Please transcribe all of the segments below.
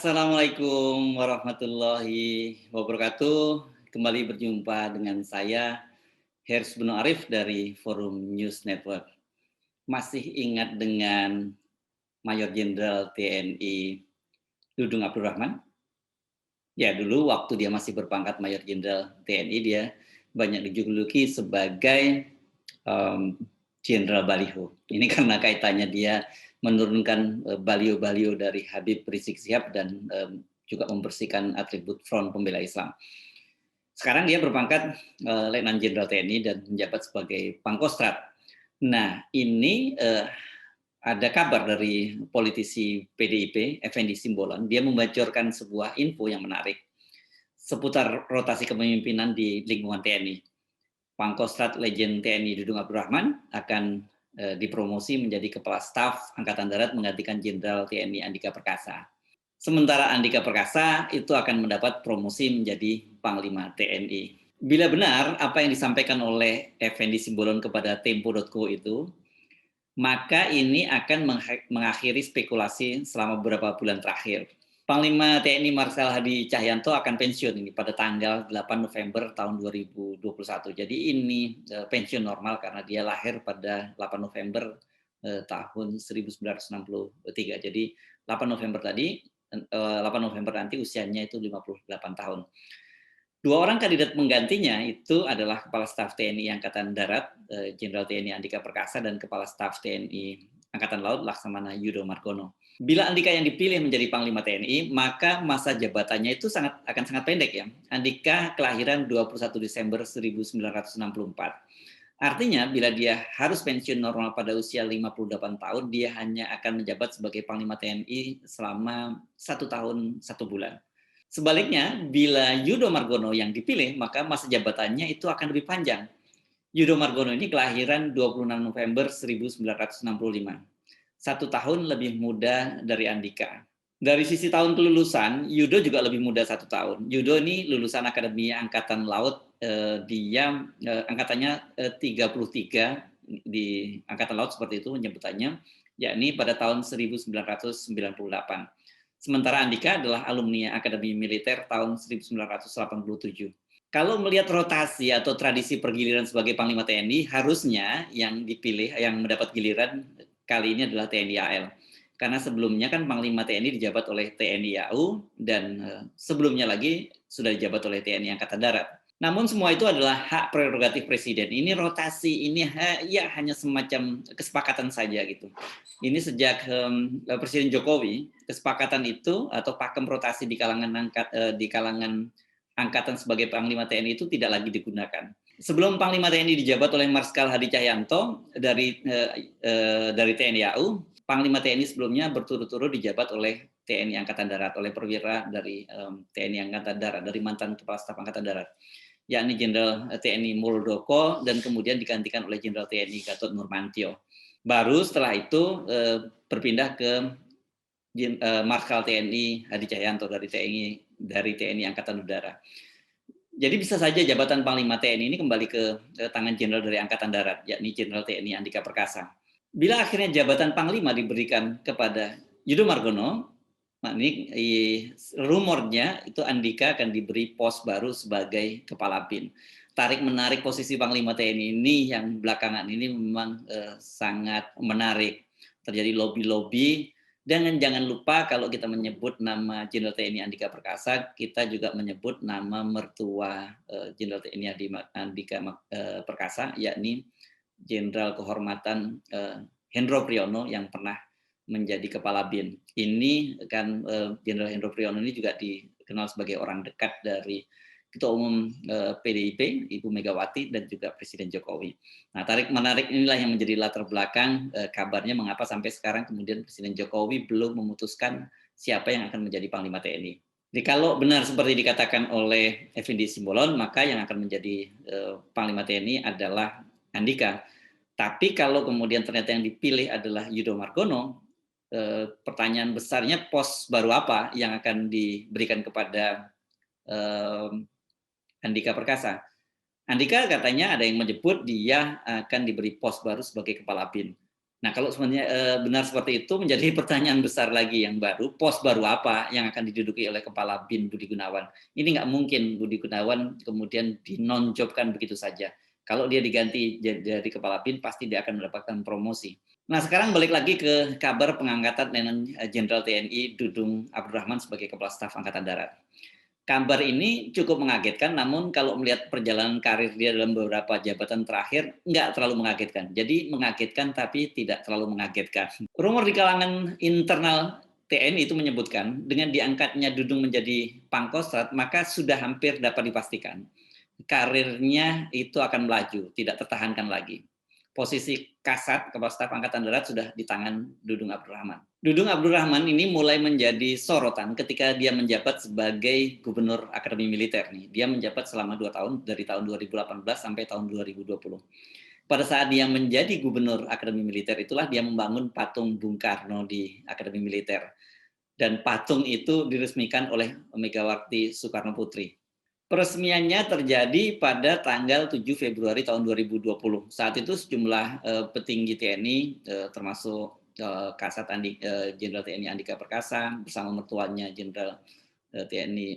Assalamualaikum warahmatullahi wabarakatuh. Kembali berjumpa dengan saya, Hersy Beno Arif dari Forum News Network. Masih ingat dengan Mayor Jenderal TNI Dudung Abdurrahman? Ya, dulu waktu dia masih berpangkat Mayor Jenderal TNI, dia banyak dijuluki sebagai Jenderal Baliho. Ini karena kaitannya dia menurunkan baliho-baliho dari Habib Rizik Sihab dan juga membersihkan atribut Front Pembela Islam. Sekarang dia berpangkat Letnan Jenderal TNI dan menjabat sebagai Pangkostrat. Nah, ini ada kabar dari politisi PDIP, Effendi Simbolon. Dia membocorkan sebuah info yang menarik seputar rotasi kepemimpinan di lingkungan TNI. Pangkostrat Legend TNI Dudung Abdurrahman akan dipromosi menjadi Kepala Staf Angkatan Darat menggantikan Jenderal TNI Andika Perkasa. Sementara Andika Perkasa itu akan mendapat promosi menjadi Panglima TNI. Bila benar apa yang disampaikan oleh Effendi Simbolon kepada Tempo.co itu, maka ini akan mengakhiri spekulasi selama beberapa bulan terakhir. Panglima TNI Marskal Hadi Cahyanto akan pensiun ini pada tanggal 8 November tahun 2021. Jadi ini pensiun normal karena dia lahir pada 8 November tahun 1963. Jadi 8 November tadi, 8 November nanti usianya itu 58 tahun. Dua orang kandidat penggantinya itu adalah Kepala Staf TNI Angkatan Darat, Jenderal TNI Andika Perkasa, dan Kepala Staf TNI Angkatan Laut Laksamana Yudo Margono. Bila Andika yang dipilih menjadi Panglima TNI, maka masa jabatannya itu akan sangat pendek ya. Andika kelahiran 21 Desember 1964. Artinya bila dia harus pensiun normal pada usia 58 tahun, dia hanya akan menjabat sebagai Panglima TNI selama 1 tahun 1 bulan. Sebaliknya, bila Yudo Margono yang dipilih, maka masa jabatannya itu akan lebih panjang. Yudo Margono ini kelahiran 26 November 1965. 1 tahun lebih muda dari Andika. Dari sisi tahun kelulusan, Yudo juga lebih muda 1 tahun. Yudo ini lulusan Akademi Angkatan Laut, dia angkatannya 33 di Angkatan Laut seperti itu penyebutannya, yakni pada tahun 1998. Sementara Andika adalah alumni Akademi Militer tahun 1987. Kalau melihat rotasi atau tradisi pergiliran sebagai Panglima TNI, harusnya yang dipilih, yang mendapat giliran kali ini adalah TNI AL. Karena sebelumnya kan Panglima TNI dijabat oleh TNI AU dan sebelumnya lagi sudah dijabat oleh TNI Angkatan Darat. Namun semua itu adalah hak prerogatif presiden. Ini rotasi, ini ya hanya semacam kesepakatan saja gitu. Ini sejak Presiden Jokowi, kesepakatan itu atau pakem rotasi di kalangan angkatan sebagai Panglima TNI itu tidak lagi digunakan. Sebelum Panglima TNI dijabat oleh Marskal Hadi Cahyanto dari TNI AU, Panglima TNI sebelumnya berturut-turut dijabat oleh TNI Angkatan Darat, oleh perwira dari TNI Angkatan Darat, dari mantan Kepala Staf Angkatan Darat, yakni Jenderal TNI Muldoko dan kemudian digantikan oleh Jenderal TNI Gatot Nurmantio. Baru setelah itu berpindah ke Marskal TNI Hadi Cahyanto dari TNI Angkatan Udara. Jadi bisa saja jabatan Panglima TNI ini kembali ke tangan jenderal dari Angkatan Darat, yakni Jenderal TNI Andika Perkasa. Bila akhirnya jabatan Panglima diberikan kepada Yudo Margono, ini rumornya itu Andika akan diberi pos baru sebagai Kepala BIN. Tarik-menarik posisi Panglima TNI ini yang belakangan ini memang sangat menarik. Terjadi lobby-lobby. Dan jangan lupa kalau kita menyebut nama Jenderal TNI Andika Perkasa, kita juga menyebut nama mertua Jenderal TNI Andika Perkasa, yakni Jenderal Kehormatan Hendro Priyono yang pernah menjadi Kepala BIN. Ini kan Jenderal Hendro Priyono ini juga dikenal sebagai orang dekat dari Ketua Umum PDIP, Ibu Megawati, dan juga Presiden Jokowi. Nah, tarik-menarik inilah yang menjadi latar belakang kabarnya mengapa sampai sekarang kemudian Presiden Jokowi belum memutuskan siapa yang akan menjadi Panglima TNI. Jadi kalau benar seperti dikatakan oleh Effendi Simbolon, maka yang akan menjadi Panglima TNI adalah Andika. Tapi kalau kemudian ternyata yang dipilih adalah Yudo Margono, pertanyaan besarnya pos baru apa yang akan diberikan kepada Andika Perkasa. Andika katanya ada yang menyebut dia akan diberi pos baru sebagai Kepala BIN. Nah, kalau sebenarnya benar seperti itu menjadi pertanyaan besar lagi yang baru, pos baru apa yang akan diduduki oleh Kepala BIN Budi Gunawan. Ini nggak mungkin Budi Gunawan kemudian dinonjobkan begitu saja. Kalau dia diganti jadi Kepala BIN, pasti dia akan mendapatkan promosi. Nah, sekarang balik lagi ke kabar pengangkatan Letnan Jenderal TNI Dudung Abdurrahman sebagai Kepala Staf Angkatan Darat. Kabar ini cukup mengagetkan, namun kalau melihat perjalanan karir dia dalam beberapa jabatan terakhir, nggak terlalu mengagetkan. Jadi mengagetkan tapi tidak terlalu mengagetkan. Rumor di kalangan internal TNI itu menyebutkan, dengan diangkatnya Dudung menjadi Pangkostrat, maka sudah hampir dapat dipastikan karirnya itu akan melaju, tidak tertahankan lagi. Posisi Kasat, Kepala Staf Angkatan Darat, sudah di tangan Dudung Abdurrahman. Dudung Abdurrahman ini mulai menjadi sorotan ketika dia menjabat sebagai Gubernur Akademi Militer. Dia menjabat selama 2 tahun, dari tahun 2018 sampai tahun 2020. Pada saat dia menjadi Gubernur Akademi Militer, itulah dia membangun patung Bung Karno di Akademi Militer. Dan patung itu diresmikan oleh Megawati Soekarno Putri. Peresmiannya terjadi pada tanggal 7 Februari tahun 2020. Saat itu sejumlah petinggi TNI termasuk Kasat Jenderal TNI Andika Perkasa bersama mertuanya Jenderal TNI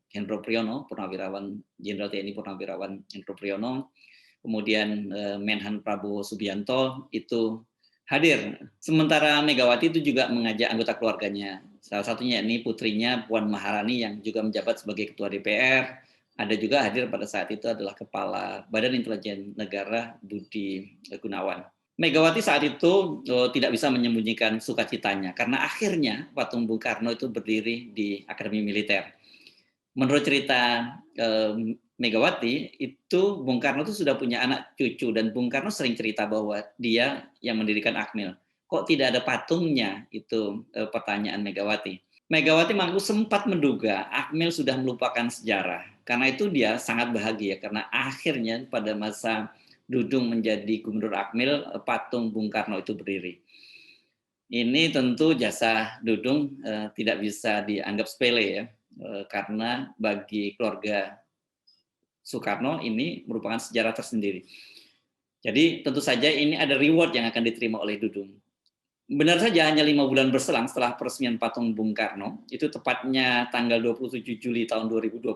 Hendro Priyono, Purnawirawan Jenderal TNI Purnawirawan Hendro Priyono, kemudian Menhan Prabowo Subianto itu hadir. Sementara Megawati itu juga mengajak anggota keluarganya. Salah satunya ini putrinya Puan Maharani yang juga menjabat sebagai Ketua DPR. Ada juga hadir pada saat itu adalah Kepala Badan Intelijen Negara Budi Gunawan. Megawati saat itu tidak bisa menyembunyikan sukacitanya karena akhirnya patung Bung Karno itu berdiri di Akademi Militer. Menurut cerita Megawati, itu Bung Karno itu sudah punya anak cucu dan Bung Karno sering cerita bahwa dia yang mendirikan Akmil. Kok tidak ada patungnya? Itu pertanyaan Megawati. Megawati mengaku sempat menduga Akmil sudah melupakan sejarah. Karena itu dia sangat bahagia karena akhirnya pada masa Dudung menjadi Gubernur Akmil, patung Bung Karno itu berdiri. Ini tentu jasa Dudung tidak bisa dianggap sepele ya, karena bagi keluarga Soekarno ini merupakan sejarah tersendiri. Jadi tentu saja ini ada reward yang akan diterima oleh Dudung. Benar saja hanya 5 bulan berselang setelah peresmian patung Bung Karno, itu tepatnya tanggal 27 Juli tahun 2020,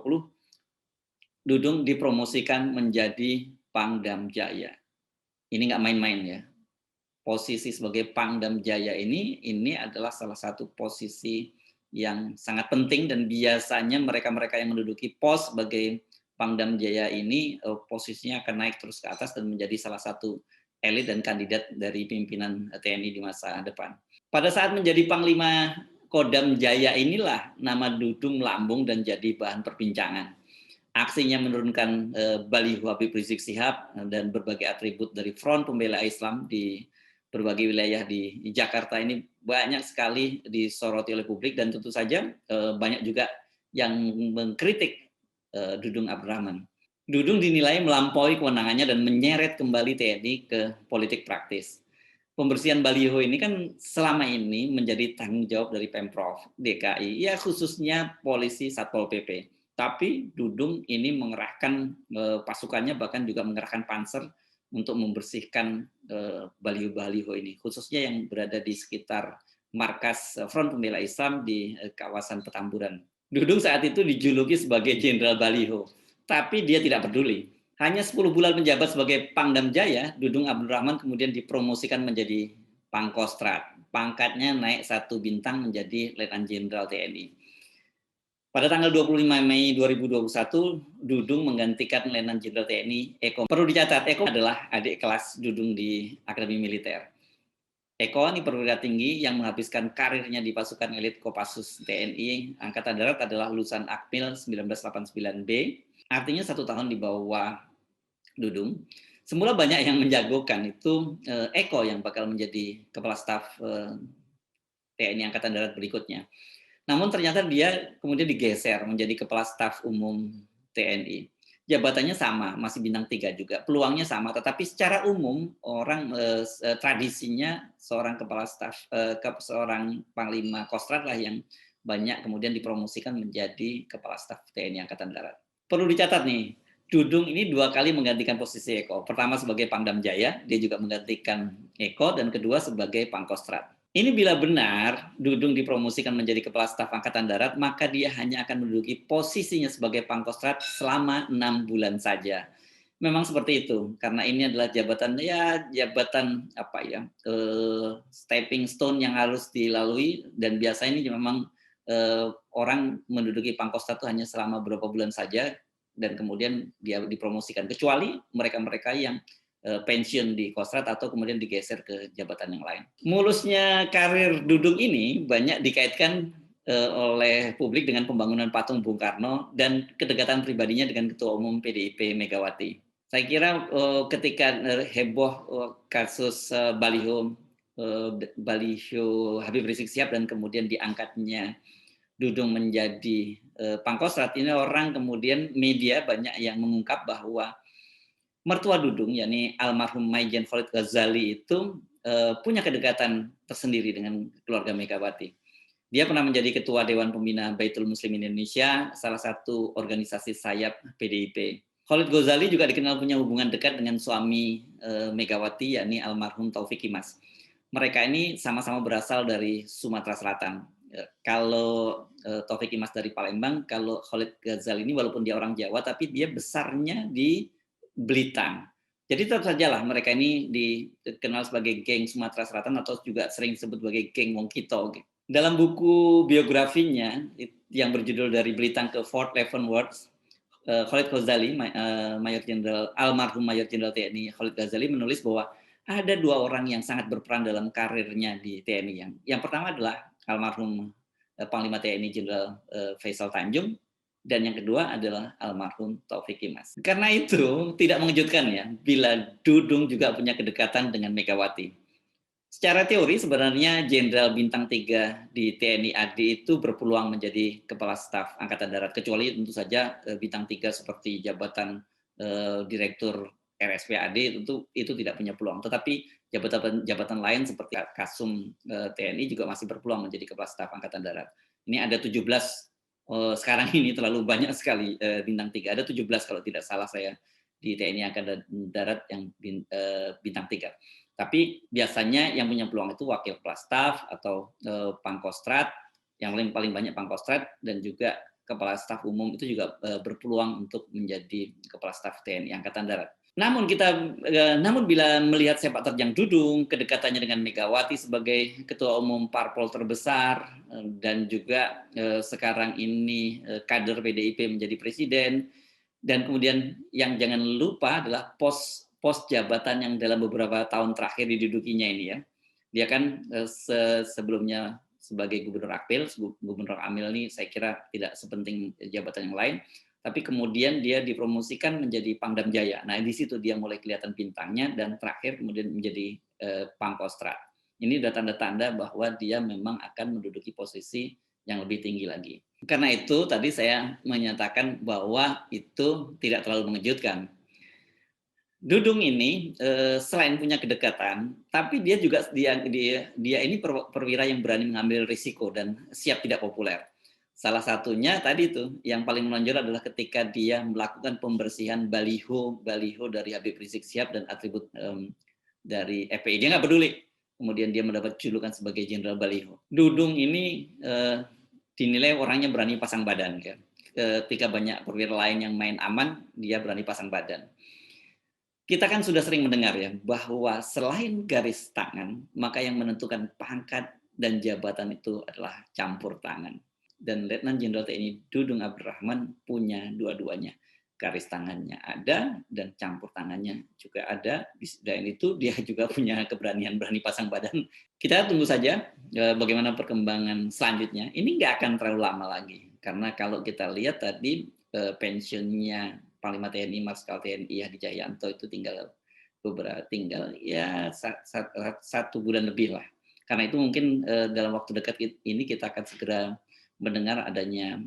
Dudung dipromosikan menjadi Pangdam Jaya. Ini nggak main-main ya. Posisi sebagai Pangdam Jaya ini adalah salah satu posisi yang sangat penting dan biasanya mereka-mereka yang menduduki pos sebagai Pangdam Jaya ini posisinya akan naik terus ke atas dan menjadi salah satu elit dan kandidat dari pimpinan TNI di masa depan. Pada saat menjadi Panglima Kodam Jaya inilah nama Dudung melambung dan jadi bahan perbincangan. Aksinya menurunkan baliho Habib Rizik Syihab dan berbagai atribut dari Front Pembela Islam di berbagai wilayah di Jakarta ini banyak sekali disoroti oleh publik dan tentu saja banyak juga yang mengkritik Dudung Abdurrahman. Dudung dinilai melampaui kewenangannya dan menyeret kembali TNI ke politik praktis. Pembersihan baliho ini kan selama ini menjadi tanggung jawab dari Pemprov DKI, ya khususnya polisi Satpol PP. Tapi Dudung ini mengerahkan pasukannya, bahkan juga mengerahkan panser untuk membersihkan baliho-baliho ini, khususnya yang berada di sekitar markas Front Pembela Islam di kawasan Petamburan. Dudung saat itu dijuluki sebagai Jenderal Baliho, tapi dia tidak peduli. Hanya 10 bulan menjabat sebagai Pangdam Jaya, Dudung Abdurrahman kemudian dipromosikan menjadi Pangkostrat. Pangkatnya naik 1 bintang menjadi Letnan Jenderal TNI. Pada tanggal 25 Mei 2021, Dudung menggantikan Letnan Jenderal TNI Eko. Perlu dicatat, Eko adalah adik kelas Dudung di Akademi Militer. Eko ini perwira tinggi yang menghabiskan karirnya di pasukan elit Kopassus TNI Angkatan Darat, adalah lulusan Akmil 1989B, artinya 1 tahun di bawah Dudung. Semula banyak yang menjagokan itu Eko yang bakal menjadi Kepala Staf TNI Angkatan Darat berikutnya. Namun ternyata dia kemudian digeser menjadi Kepala Staf Umum TNI. Jabatannya sama, masih bintang 3 juga. Peluangnya sama, tetapi secara umum orang tradisinya seorang kepala staf, seorang Panglima Kostrat lah yang banyak kemudian dipromosikan menjadi Kepala Staf TNI Angkatan Darat. Perlu dicatat nih, Dudung ini 2 kali menggantikan posisi Eko. Pertama sebagai Pangdam Jaya, dia juga menggantikan Eko, dan kedua sebagai Pangkostrat. Ini bila benar Dudung dipromosikan menjadi Kepala Staf Angkatan Darat, maka dia hanya akan menduduki posisinya sebagai Pangkostrat selama 6 bulan saja. Memang seperti itu, karena ini adalah jabatan apa ya, stepping stone yang harus dilalui, dan biasanya ini memang orang menduduki Pangkostrat itu hanya selama beberapa bulan saja, dan kemudian dia dipromosikan, kecuali mereka-mereka yang pensiun di Kostrat atau kemudian digeser ke jabatan yang lain. Mulusnya karir Dudung ini banyak dikaitkan oleh publik dengan pembangunan patung Bung Karno dan kedekatan pribadinya dengan Ketua Umum PDIP Megawati. Saya kira ketika heboh kasus baliho Habib Rizik Sihab dan kemudian diangkatnya Dudung menjadi Pangkostrat, ini orang kemudian media banyak yang mengungkap bahwa mertua Dudung, yakni almarhum Maijen Khalid Ghazali itu punya kedekatan tersendiri dengan keluarga Megawati. Dia pernah menjadi ketua Dewan Pembina Baitul Muslimin Indonesia, salah satu organisasi sayap PDIP. Khalid Ghazali juga dikenal punya hubungan dekat dengan suami Megawati, yakni almarhum Taufik Kimas. Mereka ini sama-sama berasal dari Sumatera Selatan. Kalau Taufik Kimas dari Palembang, kalau Khalid Ghazali ini walaupun dia orang Jawa, tapi dia besarnya di Blitar. Jadi tetap sajalah mereka ini dikenal sebagai geng Sumatera Selatan atau juga sering disebut sebagai geng Wong Kito. Dalam buku biografinya yang berjudul Dari Belitung ke Fort Leavenworth, Khalid Ghazali, almarhum Mayor Jenderal TNI Khalid Ghazali menulis bahwa ada 2 orang yang sangat berperan dalam karirnya di TNI. Yang pertama adalah almarhum Panglima TNI Jenderal Faisal Tanjung, dan yang kedua adalah almarhum Taufik Kimas. Karena itu tidak mengejutkan ya bila Dudung juga punya kedekatan dengan Megawati. Secara teori sebenarnya Jenderal Bintang 3 di TNI AD itu berpeluang menjadi Kepala Staf Angkatan Darat, kecuali tentu saja Bintang 3 seperti jabatan Direktur RSPAD itu tidak punya peluang. Tetapi jabatan lain seperti Kasum TNI juga masih berpeluang menjadi Kepala Staf Angkatan Darat. Ini ada 17 sekarang ini terlalu banyak sekali Bintang 3. Ada 17 kalau tidak salah saya di TNI Angkatan Darat yang Bintang 3. Tapi biasanya yang punya peluang itu wakil kepala staf atau Pangkostrat, yang paling banyak Pangkostrat, dan juga kepala staf umum itu juga berpeluang untuk menjadi kepala staf TNI Angkatan Darat. Namun bila melihat sepak terjang Dudung, kedekatannya dengan Megawati sebagai ketua umum parpol terbesar, dan juga sekarang ini kader PDIP menjadi presiden, dan kemudian yang jangan lupa adalah pos jabatan yang dalam beberapa tahun terakhir didudukinya ini ya. Dia kan sebelumnya sebagai Gubernur Akmil, Gubernur Amil ini saya kira tidak sepenting jabatan yang lain, tapi kemudian dia dipromosikan menjadi Pangdam Jaya. Nah di situ dia mulai kelihatan bintangnya, dan terakhir kemudian menjadi Pangkostrat. Ini tanda-tanda bahwa dia memang akan menduduki posisi yang lebih tinggi lagi. Karena itu tadi saya menyatakan bahwa itu tidak terlalu mengejutkan. Dudung ini selain punya kedekatan, tapi dia juga dia ini perwira yang berani mengambil risiko dan siap tidak populer. Salah satunya tadi itu yang paling menonjol adalah ketika dia melakukan pembersihan baliho dari Habib Rizik Sihab dan atribut dari FPI. Dia nggak peduli. Kemudian dia mendapat julukan sebagai Jenderal Baliho. Dudung ini dinilai orangnya berani pasang badan. Kan? Ketika banyak perwira lain yang main aman, dia berani pasang badan. Kita kan sudah sering mendengar ya bahwa selain garis tangan, maka yang menentukan pangkat dan jabatan itu adalah campur tangan. Dan Letnan Jenderal TNI Dudung Abdurrahman punya dua-duanya. Garis tangannya ada dan campur tangannya juga ada. Dan itu dia juga punya keberanian berani pasang badan. Kita tunggu saja bagaimana perkembangan selanjutnya. Ini nggak akan terlalu lama lagi. Karena kalau kita lihat tadi pensiunnya Panglima TNI Marskal TNI Hadi Cahyanto itu tinggal ya 1 bulan lebih lah. Karena itu mungkin dalam waktu dekat ini kita akan segera mendengar adanya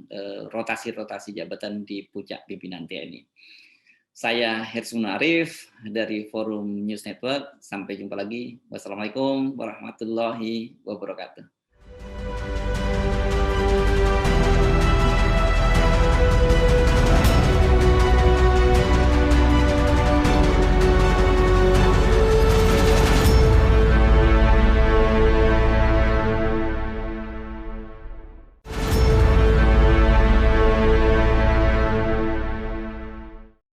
rotasi-rotasi jabatan di puncak pimpinan TNI. Saya Hersuna Arif dari Forum News Network. Sampai jumpa lagi. Wassalamualaikum warahmatullahi wabarakatuh.